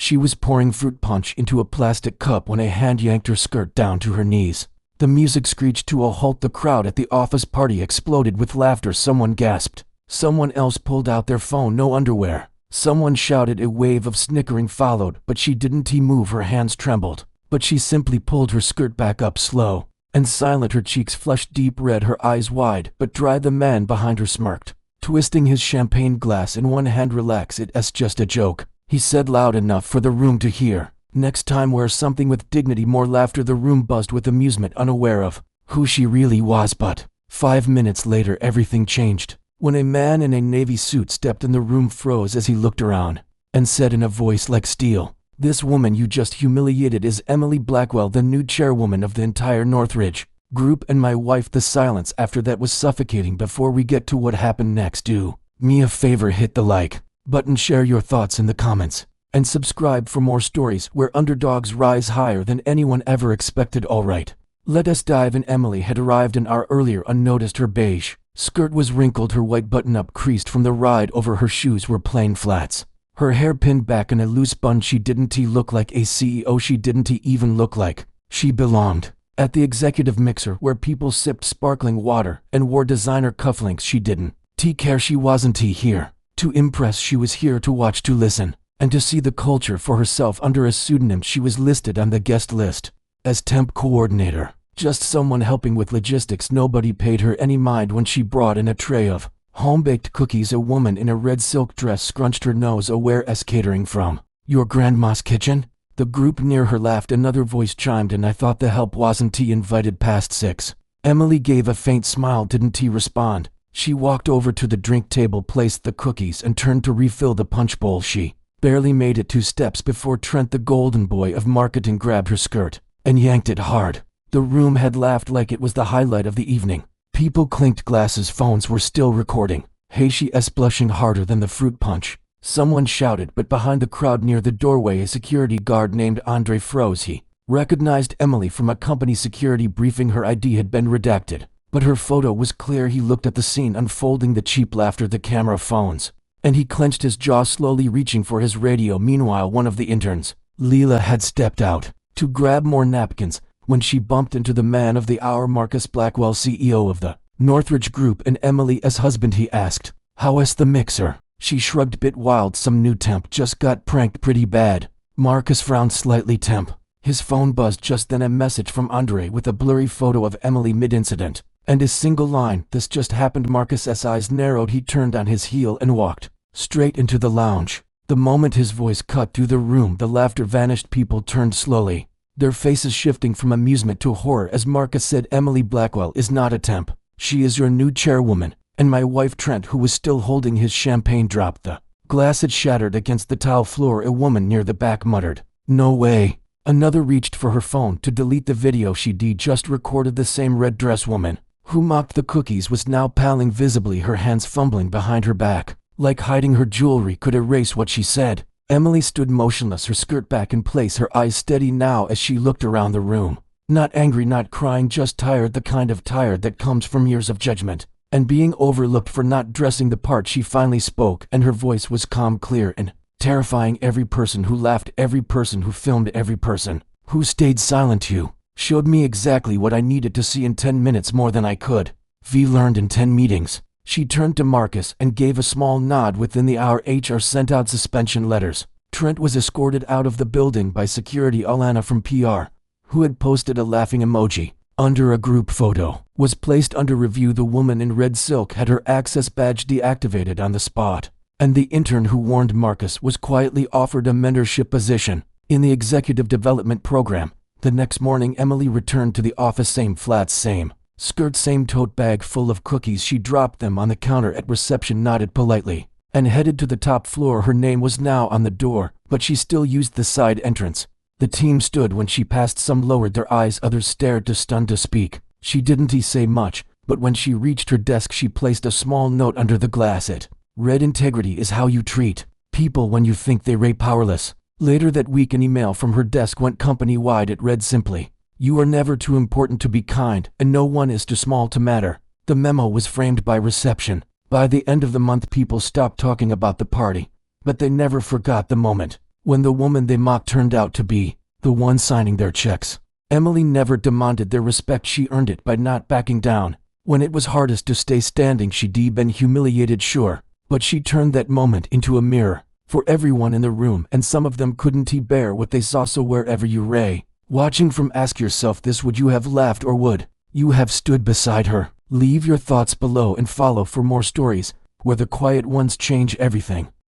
She was pouring fruit punch into a plastic cup when a hand yanked her skirt down to her knees. The music screeched to a halt. The crowd at the office party exploded with laughter. Someone gasped. Someone else pulled out their phone. No underwear. Someone shouted. A wave of snickering followed, but she didn't move. Her hands trembled, but she simply pulled her skirt back up slow and silent. Her cheeks flushed deep red, her eyes wide but dry. The man behind her smirked, twisting his champagne glass in one hand. Relax, it's just a joke, he said loud enough for the room to hear. Next time wear something with dignity. More laughter. The room buzzed with amusement, unaware of who she really was. But 5 minutes later everything changed. When a man in a navy suit stepped in, the room froze as he looked around and said in a voice like steel, "This woman you just humiliated is Emily Blackwell, the new chairwoman of the entire Northridge group, and my wife." The silence after that was suffocating. Before we get to what happened next, do me a favor, hit the like button, share your thoughts in the comments, and subscribe for more stories where underdogs rise higher than anyone ever expected. Alright, let us dive in. Emily had arrived an hour earlier unnoticed. Her beige skirt was wrinkled, her white button-up creased from the ride over. Her shoes were plain flats, her hair pinned back in a loose bun. She didn't look like a CEO. She didn't even look like she belonged at the executive mixer where people sipped sparkling water and wore designer cufflinks. She didn't care. She wasn't here to impress. She was here to watch, to listen, and to see the culture for herself. Under a pseudonym, she was listed on the guest list as temp coordinator, just someone helping with logistics. Nobody paid her any mind when she brought in a tray of home-baked cookies. A woman in a red silk dress scrunched her nose. "Where's catering from? Your grandma's kitchen?" The group near her laughed. Another voice chimed in. "I thought the help wasn't invited past 6. Emily gave a faint smile. Didn't respond. She walked over to the drink table, placed the cookies, and turned to refill the punch bowl. She barely made it 2 steps before Trent, the golden boy of marketing, grabbed her skirt and yanked it hard. The room had laughed like it was the highlight of the evening. People clinked glasses. Phones were still recording. "Hey, she's blushing harder than the fruit punch," someone shouted, but behind the crowd near the doorway a security guard named Andre froze. He recognized Emily from a company security briefing. Her ID had been redacted, but her photo was clear. He looked at the scene unfolding, the cheap laughter, the camera phones, and he clenched his jaw, slowly reaching for his radio. Meanwhile, one of the interns, Leela, had stepped out to grab more napkins when she bumped into the man of the hour, Marcus Blackwell, CEO of the Northridge Group and Emily's husband. He asked, "How's the mixer?" She shrugged. "Bit wild. Some new temp just got pranked pretty bad." Marcus frowned slightly. Temp. His phone buzzed just then, a message from Andre with a blurry photo of Emily mid-incident and a single line, "This just happened." Marcus's eyes narrowed. He turned on his heel and walked straight into the lounge. The moment his voice cut through the room, the laughter vanished. People turned slowly, their faces shifting from amusement to horror as Marcus said, "Emily Blackwell is not a temp. She is your new chairwoman. And my wife." Trent, who was still holding his champagne, dropped the glass. It shattered against the tile floor. A woman near the back muttered, "No way." Another reached for her phone to delete the video she'd just recorded. The same red dress woman who mocked the cookies was now palling visibly, her hands fumbling behind her back, like hiding her jewelry could erase what she said. Emily stood motionless, her skirt back in place, her eyes steady now as she looked around the room. Not angry, not crying, just tired, the kind of tired that comes from years of judgment and being overlooked for not dressing the part. She finally spoke, and her voice was calm, clear, and terrifying. "Every person who laughed, every person who filmed, every person who stayed silent, you showed me exactly what I needed to see in 10 minutes, more than I could V learned in 10 meetings. She turned to Marcus and gave a small nod. Within the hour, HR sent out suspension letters. Trent was escorted out of the building by security. Alana from PR, who had posted a laughing emoji under a group photo, was placed under review. The woman in red silk had her access badge deactivated on the spot, and the intern who warned Marcus was quietly offered a mentorship position in the executive development program. The next morning, Emily returned to the office. Same flats, same skirt, same tote bag full of cookies. She dropped them on the counter at reception, nodded politely, and headed to the top floor. Her name was now on the door, but she still used the side entrance. The team stood when she passed. Some lowered their eyes, others stared, too stunned to speak. She didn't say much, but when she reached her desk, she placed a small note under the glass. It read, "Integrity is how you treat people when you think they're powerless." Later that week, an email from her desk went company-wide. It read simply, "You are never too important to be kind, and no one is too small to matter." The memo was framed by reception. By the end of the month, people stopped talking about the party, but they never forgot the moment when the woman they mocked turned out to be the one signing their checks. Emily never demanded their respect, she earned it by not backing down. When it was hardest to stay standing, she'd been humiliated, sure, but she turned that moment into a mirror for everyone in the room, and some of them couldn't bear what they saw. So wherever you ray watching from, ask yourself this: would you have laughed, or would you have stood beside her? Leave your thoughts below and follow for more stories where the quiet ones change everything.